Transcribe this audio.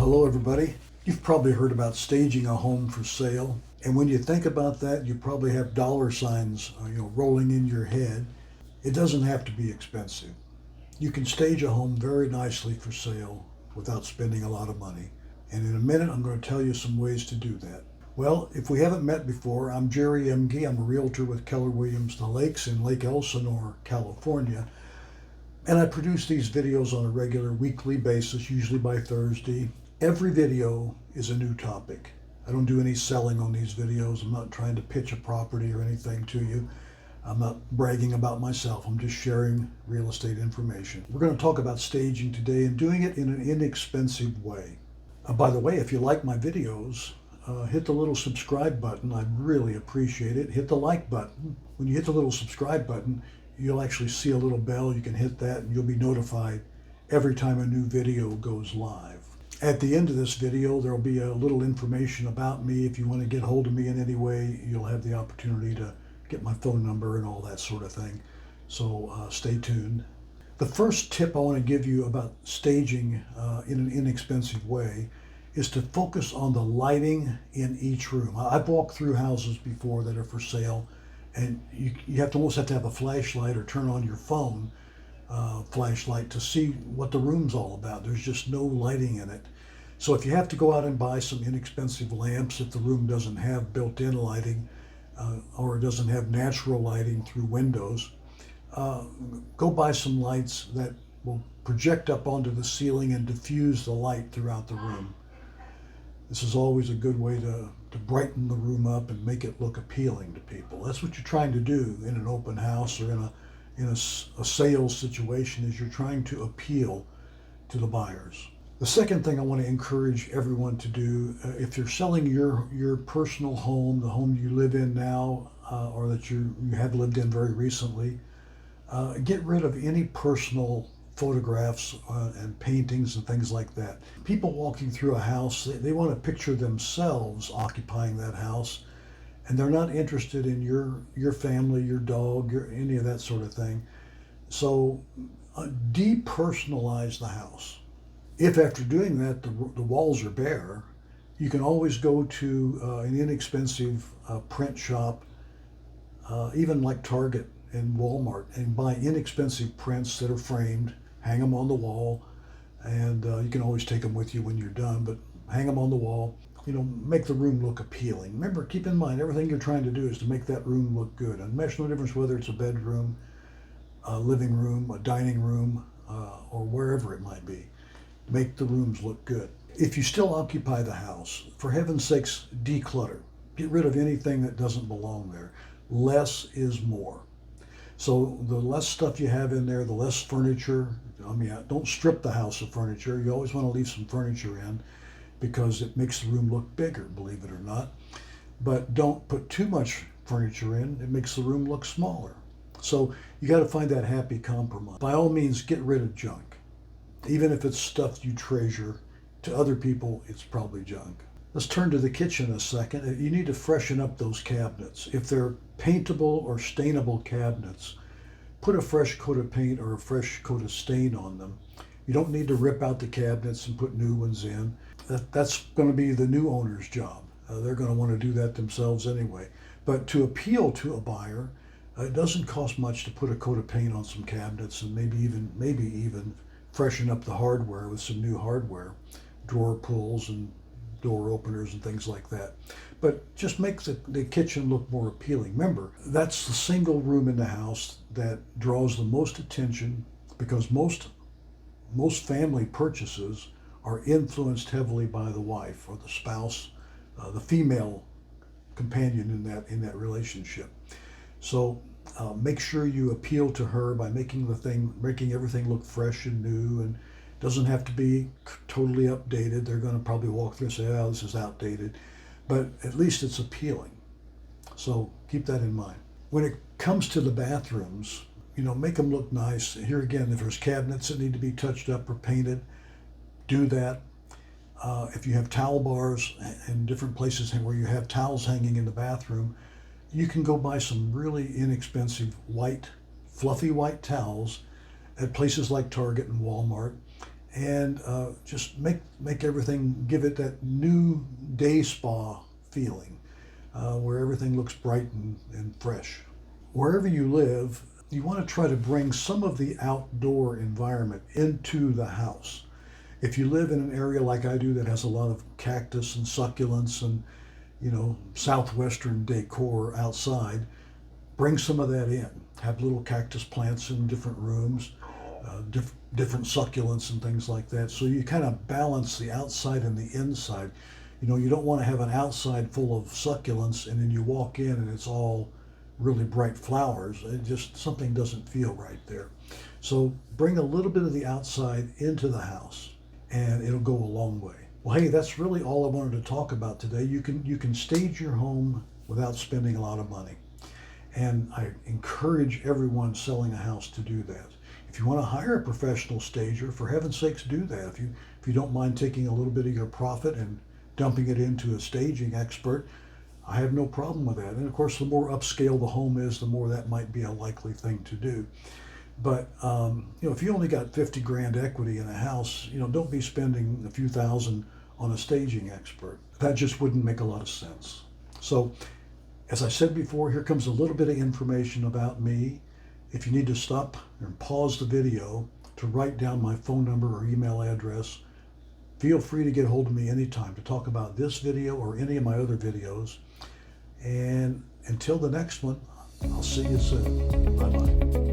Hello everybody. You've probably heard about staging a home for sale. And when you think about that, you probably have dollar signs rolling in your head. It doesn't have to be expensive. You can stage a home very nicely for sale without spending a lot of money. And in a minute, I'm going to tell you some ways to do that. Well, if we haven't met before, I'm Jerry Emge. I'm a realtor with Keller Williams The Lakes in Lake Elsinore, California. And I produce these videos on a regular weekly basis, usually by Thursday. Every video is a new topic. I don't do any selling on these videos. I'm not trying to pitch a property or anything to you. I'm not bragging about myself. I'm just sharing real estate information. We're going to talk about staging today and doing it in an inexpensive way. By the way, if you like my videos, hit the little subscribe button. I'd really appreciate it. Hit the like button. When you hit the little subscribe button, you'll actually see a little bell. You can hit that and you'll be notified every time a new video goes live. At the end of this video, there'll be a little information about me. If you want to get hold of me in any way, you'll have the opportunity to get my phone number and all that sort of thing. So stay tuned. The first tip I want to give you about staging in an inexpensive way is to focus on the lighting in each room. I've walked through houses before that are for sale, and you almost have to have a flashlight or turn on your phone flashlight to see what the room's all about. There's just no lighting in it. So if you have to go out and buy some inexpensive lamps, if the room doesn't have built-in lighting or doesn't have natural lighting through windows, go buy some lights that will project up onto the ceiling and diffuse the light throughout the room. This is always a good way to brighten the room up and make it look appealing to people. That's what you're trying to do in an open house or in a sales situation, is you're trying to appeal to the buyers. The second thing I want to encourage everyone to do, if you're selling your personal home, the home you live in now, or that you have lived in very recently, get rid of any personal photographs and paintings and things like that. People walking through a house, they want to picture themselves occupying that house, and they're not interested in your family, your dog, any of that sort of thing. So depersonalize the house. If after doing that the walls are bare, you can always go to an inexpensive print shop, even like Target and Walmart, and buy inexpensive prints that are framed, hang them on the wall, and you can always take them with you when you're done, but hang them on the wall. Make the room look appealing. Remember, keep in mind, everything you're trying to do is to make that room look good. And it makes no difference whether it's a bedroom, a living room, a dining room, or wherever it might be. Make the rooms look good. If you still occupy the house, for heaven's sakes, declutter. Get rid of anything that doesn't belong there. Less is more. So the less stuff you have in there, the less furniture. Don't strip the house of furniture. You always want to leave some furniture in, because it makes the room look bigger, believe it or not. But don't put too much furniture in. It makes the room look smaller. So you got to find that happy compromise. By all means, get rid of junk. Even if it's stuff you treasure, to other people, it's probably junk. Let's turn to the kitchen a second. You need to freshen up those cabinets. If they're paintable or stainable cabinets, put a fresh coat of paint or a fresh coat of stain on them. You don't need to rip out the cabinets and put new ones in. That's going to be the new owner's job. They're going to want to do that themselves anyway. But to appeal to a buyer, it doesn't cost much to put a coat of paint on some cabinets and maybe even freshen up the hardware with some new hardware, drawer pulls and door openers and things like that. But just make the kitchen look more appealing. Remember, that's the single room in the house that draws the most attention, because most family purchases are influenced heavily by the wife or the spouse, the female companion in that relationship. So make sure you appeal to her by making everything look fresh and new, and it doesn't have to be totally updated. They're going to probably walk through and say, "Oh, this is outdated," but at least it's appealing. So keep that in mind. When it comes to the bathrooms, make them look nice. Here again, if there's cabinets that need to be touched up or painted, do that. If you have towel bars in different places where you have towels hanging in the bathroom, you can go buy some really inexpensive fluffy white towels at places like Target and Walmart, and just make everything, give it that new day spa feeling, where everything looks bright and fresh. Wherever you live, you want to try to bring some of the outdoor environment into the house. If you live in an area like I do that has a lot of cactus and succulents and, southwestern decor outside, bring some of that in. Have little cactus plants in different rooms, different succulents and things like that. So you kind of balance the outside and the inside. You don't want to have an outside full of succulents and then you walk in and it's all really bright flowers. Something doesn't feel right there. So bring a little bit of the outside into the house and it'll go a long way. Well, hey, that's really all I wanted to talk about today. You can stage your home without spending a lot of money. And I encourage everyone selling a house to do that. If you want to hire a professional stager, for heaven's sakes, do that. If you don't mind taking a little bit of your profit and dumping it into a staging expert, I have no problem with that. And of course, the more upscale the home is, the more that might be a likely thing to do. But if you only got 50 grand equity in a house, don't be spending a few thousand on a staging expert. That just wouldn't make a lot of sense. So, as I said before, here comes a little bit of information about me. If you need to stop and pause the video to write down my phone number or email address, feel free to get hold of me anytime to talk about this video or any of my other videos. And until the next one, I'll see you soon. Bye-bye.